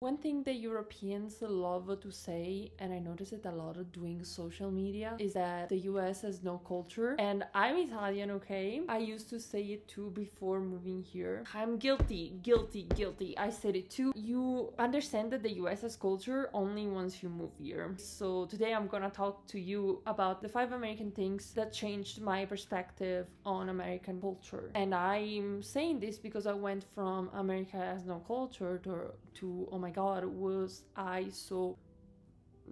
One thing that Europeans love to say, and I notice it a lot doing social media, is that the US has no culture. And I'm Italian, okay? I used to say it too before moving here. I'm guilty. I said it too. You understand that the US has culture only once you move here. So today I'm gonna talk to you about the 5 American things that changed my perspective on American culture. And I'm saying this because I went from America has no culture to oh my god, was I so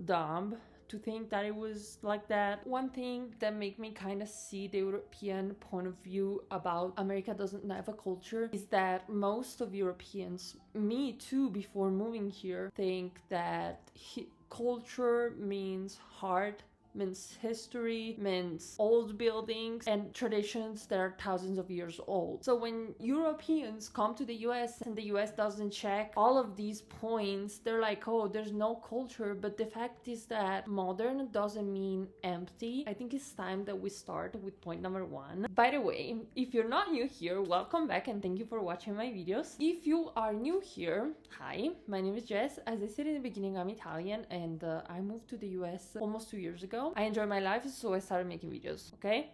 dumb to think that it was like that. One thing that made me kind of see the European point of view about America doesn't have a culture is that most of Europeans, me too before moving here, think that culture means heart, means history, means old buildings and traditions that are thousands of years old. So when Europeans come to the US and the US doesn't check all of these points, they're like, oh, there's no culture. But the fact is that modern doesn't mean empty. I think it's time that we start with point number 1. By the way, if you're not new here, welcome back and thank you for watching my videos. If you are new here, hi, my name is Jess. As I said in the beginning, I'm Italian and I moved to the US almost 2 years ago. I enjoy my life, so I started making videos, okay?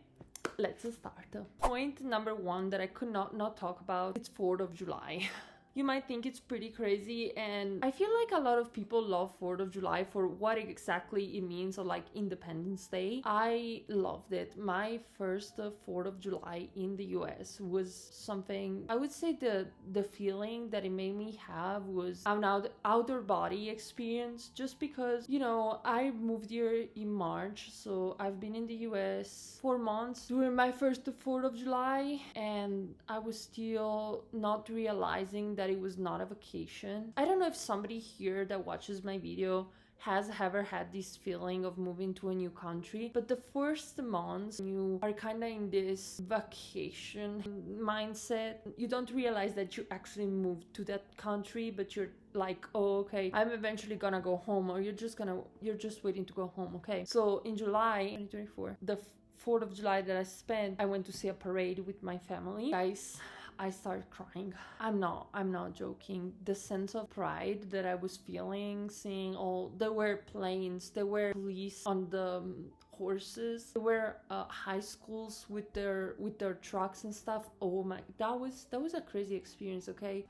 Let's start. Point number 1 that I could not talk about, it's 4th of July. You might think it's pretty crazy, and I feel like a lot of people love 4th of July for what exactly it means, or like Independence Day. I loved it. My first 4th of July in the US was something, I would say the feeling that it made me have was an outer body experience, just because, you know, I moved here in March, so I've been in the US 4 months during my first 4th of July, and I was still not realizing that it was not a vacation. I don't know if somebody here that watches my video has ever had this feeling of moving to a new country, but the first months you are kind of in this vacation mindset. You don't realize that you actually moved to that country, but you're like, oh, okay, I'm eventually gonna go home, or you're just waiting to go home, okay? So in July 2024, the 4th of July that I spent, I went to see a parade with my family. Guys, I started crying. I'm not joking. The sense of pride that I was feeling, seeing there were planes, there were police on the horses, there were high schools with their trucks and stuff. Oh my, that was a crazy experience, okay?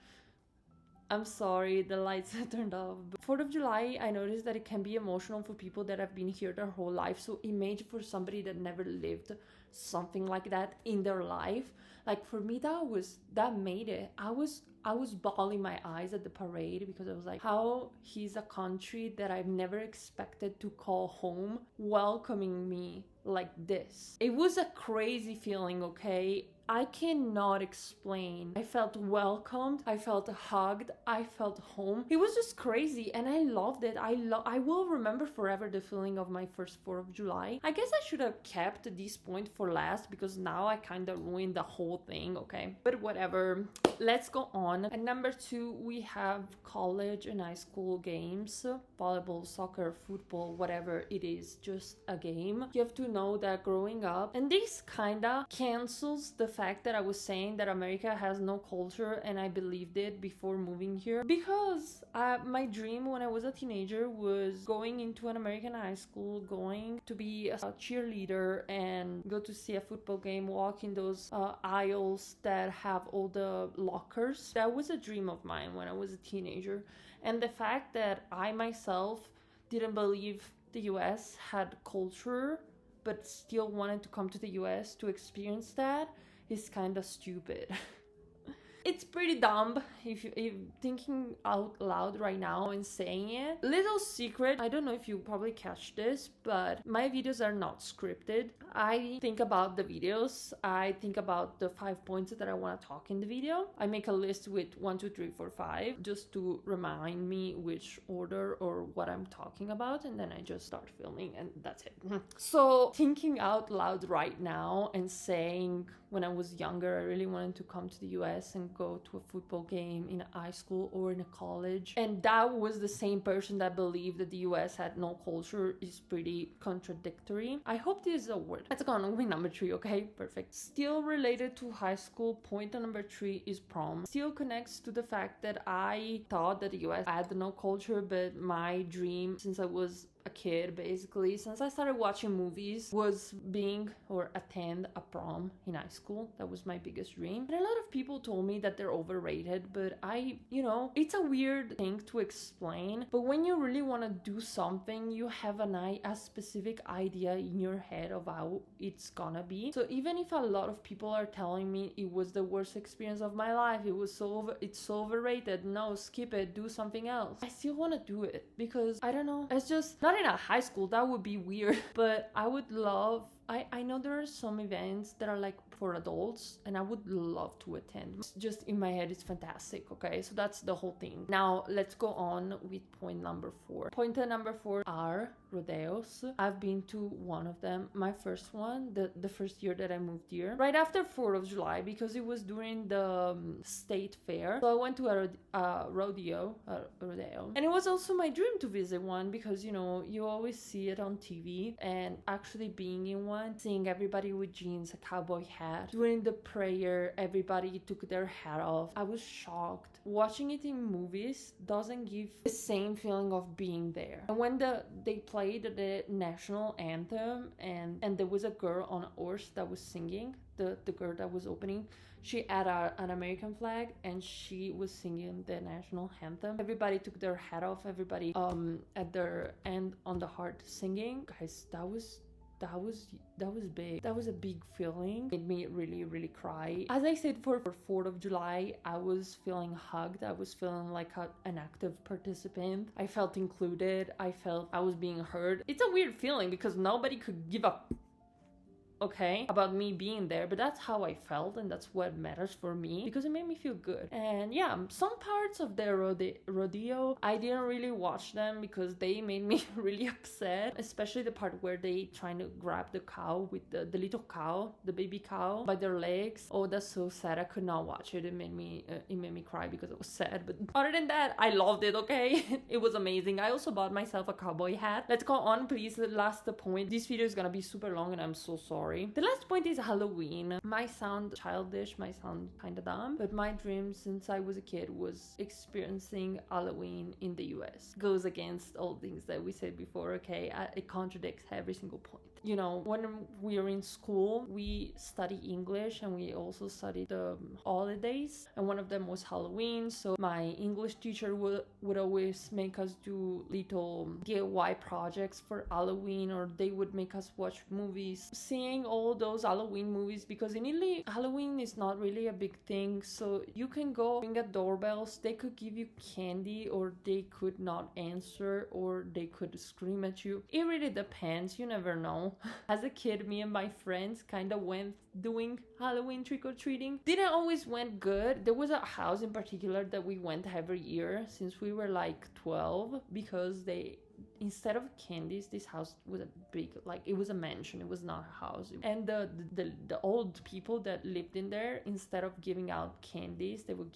I'm sorry, the lights turned off. But 4th of July, I noticed that it can be emotional for people that have been here their whole life. So imagine for somebody that never lived something like that in their life. Like for me, that made it. I was bawling my eyes at the parade because I was like, how he's a country that I've never expected to call home welcoming me like this. It was a crazy feeling, okay? I cannot explain. I felt welcomed, I felt hugged, I felt home. It was just crazy and I loved it. I will remember forever the feeling of my first 4th of July. I guess I should have kept this point for last because now I kind of ruined the whole thing, okay? But whatever, let's go on. And number 2, we have college and high school games. Volleyball, soccer, football, whatever it is, just a game. You have to know that growing up, and this kinda cancels the fact that I was saying that America has no culture, and I believed it before moving here, because my dream when I was a teenager was going into an American high school, going to be a cheerleader and go to see a football game, walk in those aisles that have all the lockers. That was a dream of mine when I was a teenager, and the fact that I myself didn't believe the US had culture but still wanted to come to the US to experience that is kind of stupid. It's pretty dumb if you're thinking out loud right now and saying it. Little secret, I don't know if you probably catch this, but my videos are not scripted. I think about the videos. I think about the 5 points that I want to talk in the video. I make a list with 1, 2, 3, 4, 5 just to remind me which order or what I'm talking about, and then I just start filming and that's it. So thinking out loud right now and saying when I was younger I really wanted to come to the US and go to a football game in a high school or in a college. And that was the same person that believed that the US had no culture is pretty contradictory. I hope this is a word. Let's go on with number 3, okay? Perfect. Still related to high school, point number 3 is prom. Still connects to the fact that I thought that the US had no culture, but my dream since I was a kid, basically, since I started watching movies, was being or attend a prom in high school. That was my biggest dream. And a lot of people told me that they're overrated, but it's a weird thing to explain. But when you really want to do something, you have a specific idea in your head of how it's gonna be. So even if a lot of people are telling me it was the worst experience of my life, it's so overrated, no, skip it, do something else, I still want to do it because I don't know, it's just not in a high school, that would be weird, but I would love, I know there are some events that are like for adults and I would love to attend. Just in my head, it's fantastic, okay? So that's the whole thing. Now let's go on with point number 4. Point number 4 are rodeos. I've been to one of them. My first one, the first year that I moved here, right after 4th of July, because it was during the state fair. So I went to a rodeo, and it was also my dream to visit one because, you always see it on TV, and actually being in one, seeing everybody with jeans, a cowboy hat. During the prayer, everybody took their hat off. I was shocked. Watching it in movies doesn't give the same feeling of being there. And when they played the national anthem and there was a girl on a horse that was singing, the girl that was opening, she had an American flag and she was singing the national anthem. Everybody took their hat off. Everybody at their end on the heart singing. Guys, that was big. That was a big feeling. It made me really, really cry. As I said, for 4th of July, I was feeling hugged. I was feeling like an active participant. I felt included. I felt I was being heard. It's a weird feeling because nobody could give a about me being there, but that's how I felt, and that's what matters for me because it made me feel good. And yeah, some parts of the rodeo I didn't really watch them because they made me really upset, especially the part where they trying to grab the cow with the little cow, the baby cow, by their legs. Oh, that's so sad. I could not watch it. It made me cry because it was sad, but other than that, I loved it. Okay. It was amazing. I also bought myself a cowboy hat. Let's go on, please. Last point. This video is gonna be super long and I'm so sorry. The last point is Halloween. Might sound childish, might sound kind of dumb, but my dream since I was a kid was experiencing Halloween in the US. Goes against all things that we said before, okay? It contradicts every single point. When we were in school, we study English and we also studied the holidays, and one of them was Halloween. So my English teacher would always make us do little DIY projects for Halloween, or they would make us watch movies. Seeing all those Halloween movies, because in Italy, Halloween is not really a big thing, so you can go ring at doorbells, they could give you candy, or they could not answer, or they could scream at you. It really depends, you never know. As a kid, me and my friends kind of went doing Halloween trick-or-treating. Didn't always went good. There was a house in particular that we went every year since we were like 12, because instead of candies, this house was a big, it was a mansion. It was not a house. And the old people that lived in there, instead of giving out candies, they would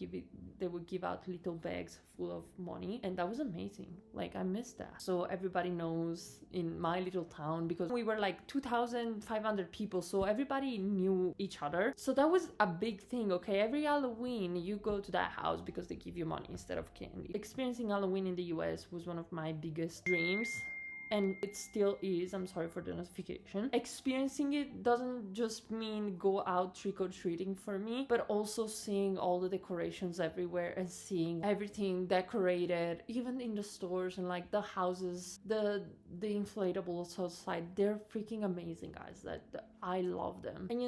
give out little bags full of money, and that was amazing. I missed that. So everybody knows in my little town, because we were 2,500 people, so everybody knew each other. So that was a big thing, okay? Every Halloween you go to that house because they give you money instead of candy. Experiencing Halloween in the US was one of my biggest dreams, and it still is. I'm sorry for the notification. Experiencing it doesn't just mean go out trick-or-treating for me, but also seeing all the decorations everywhere and seeing everything decorated, even in the stores and the houses, the inflatables outside. They're freaking amazing, guys. I love them. And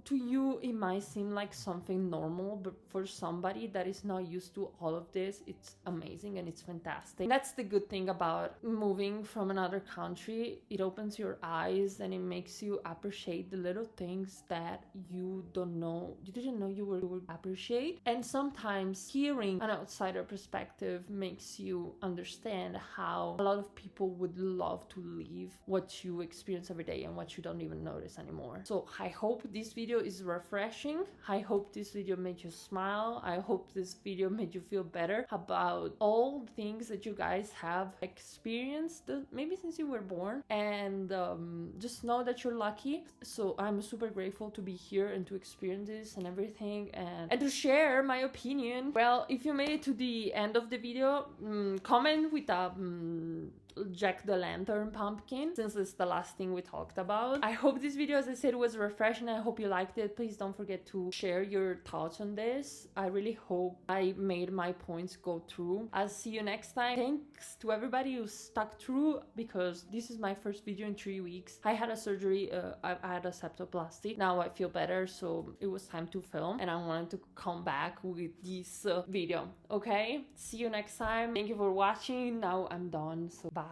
to you it might seem like something normal, but for somebody that is not used to all of this, it's amazing and it's fantastic. That's the good thing about moving from an another country, it opens your eyes and it makes you appreciate the little things that you didn't know you would appreciate. And sometimes hearing an outsider perspective makes you understand how a lot of people would love to live what you experience every day and what you don't even notice anymore. So I hope this video is refreshing. I hope this video made you smile. I hope this video made you feel better about all the things that you guys have experienced maybe since you were born, and just know that you're lucky. So I'm super grateful to be here and to experience this and everything, and to share my opinion. Well, if you made it to the end of the video, comment with a jack-o'-lantern pumpkin, since it's the last thing we talked about. I hope this video, as I said, was refreshing. I hope you liked it. Please don't forget to share your thoughts on this. I really hope I made my points go through. I'll see you next time. Thanks to everybody who stuck through, because this is my first video in 3 weeks. I had a surgery, I had a septoplasty. Now I feel better, so it was time to film, and I wanted to come back with this video. Okay, see you next time. Thank you for watching. Now I'm done, so bye.